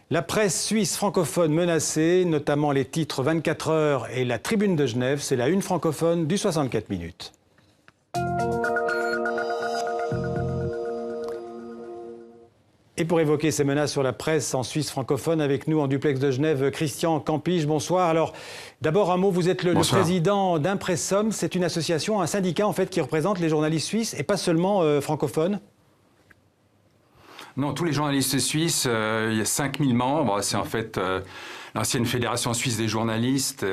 La presse suisse francophone menacée, notamment les titres 24 heures et la Tribune de Genève, c'est la une francophone du 64 minutes. Et pour évoquer ces menaces sur la presse en Suisse francophone, avec nous en duplex de Genève, Christian Campiche, bonsoir. Alors, d'abord un mot, vous êtes le président d'Impressum, c'est une association, un syndicat en fait qui représente les journalistes suisses et pas seulement francophones. Non, tous les journalistes suisses, il y a 5000 membres, c'est en fait l'ancienne Fédération suisse des journalistes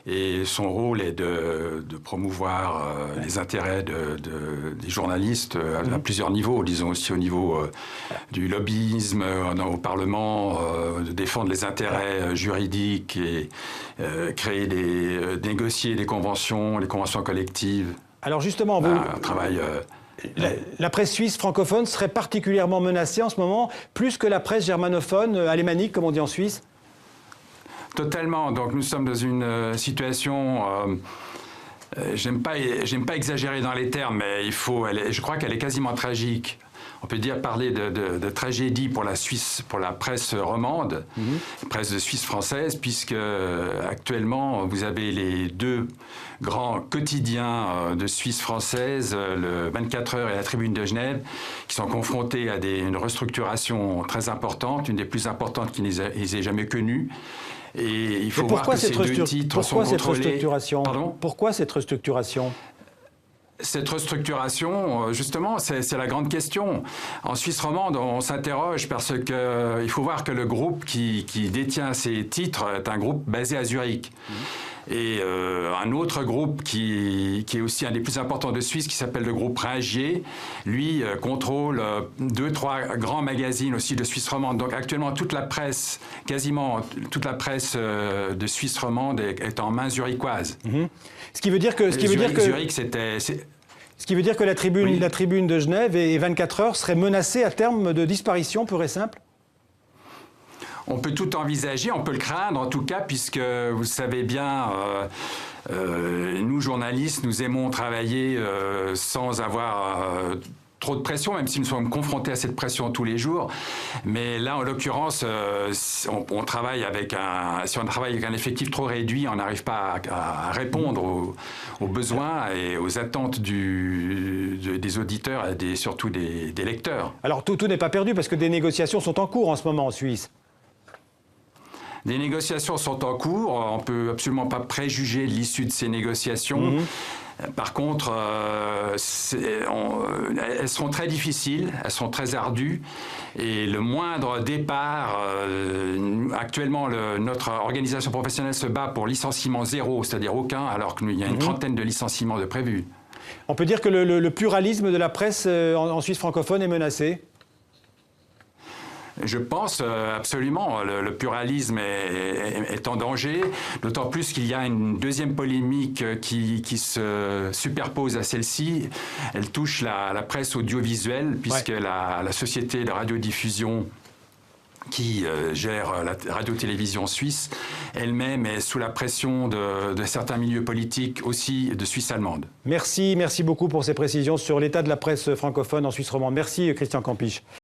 et son rôle est de promouvoir les intérêts des journalistes à plusieurs niveaux, disons aussi au niveau du lobbyisme au Parlement, de défendre les intérêts juridiques et négocier les conventions collectives. Alors justement, vous... Un travail... La presse suisse francophone serait particulièrement menacée en ce moment, plus que la presse germanophone, alémanique, comme on dit en Suisse? Totalement. Donc nous sommes dans une situation... j'aime pas exagérer dans les termes, mais je crois qu'elle est quasiment tragique. On peut parler de tragédie pour la presse romande, presse de Suisse française, puisque actuellement vous avez les deux grands quotidiens de Suisse française, le 24 heures et la Tribune de Genève, qui sont confrontés à une restructuration très importante, une des plus importantes qu'ils aient jamais connues. Et il faut voir que ces deux titres sont contrôlés. Pourquoi cette restructuration? Cette restructuration, justement, c'est la grande question. En Suisse romande, on s'interroge parce qu'il faut voir que le groupe qui détient ces titres est un groupe basé à Zurich. Et un autre groupe qui est aussi un des plus importants de Suisse, qui s'appelle le groupe Ringier, lui contrôle 2-3 grands magazines aussi de Suisse romande. Donc actuellement, toute la presse, quasiment toute la presse de Suisse romande est en main zurichoise. Ce qui veut dire que... Zurich, ce qui veut dire que la tribune de Genève et 24 heures seraient menacées à terme de disparition pure et simple? On peut tout envisager, on peut le craindre en tout cas, puisque vous le savez bien, nous journalistes, nous aimons travailler sans avoir trop de pression, même si nous sommes confrontés à cette pression tous les jours. Mais là, en l'occurrence, on travaille si on travaille avec un effectif trop réduit, on n'arrive pas à répondre aux besoins et aux attentes des auditeurs et surtout des lecteurs. Alors tout n'est pas perdu parce que des négociations sont en cours en ce moment en Suisse. Des négociations sont en cours, on ne peut absolument pas préjuger l'issue de ces négociations. Par contre, elles seront très difficiles, elles seront très ardues, et le moindre départ, actuellement notre organisation professionnelle se bat pour licenciement zéro, c'est-à-dire aucun, alors qu'il y a une trentaine de licenciements de prévus. On peut dire que le pluralisme de la presse en Suisse francophone est menacé? Je pense absolument, le pluralisme est en danger, d'autant plus qu'il y a une deuxième polémique qui se superpose à celle-ci. Elle touche la presse audiovisuelle, puisque la société de radiodiffusion qui gère la radio-télévision suisse, elle-même est sous la pression de certains milieux politiques aussi de Suisse allemande. Merci beaucoup pour ces précisions sur l'état de la presse francophone en Suisse romande. Merci Christian Campiche.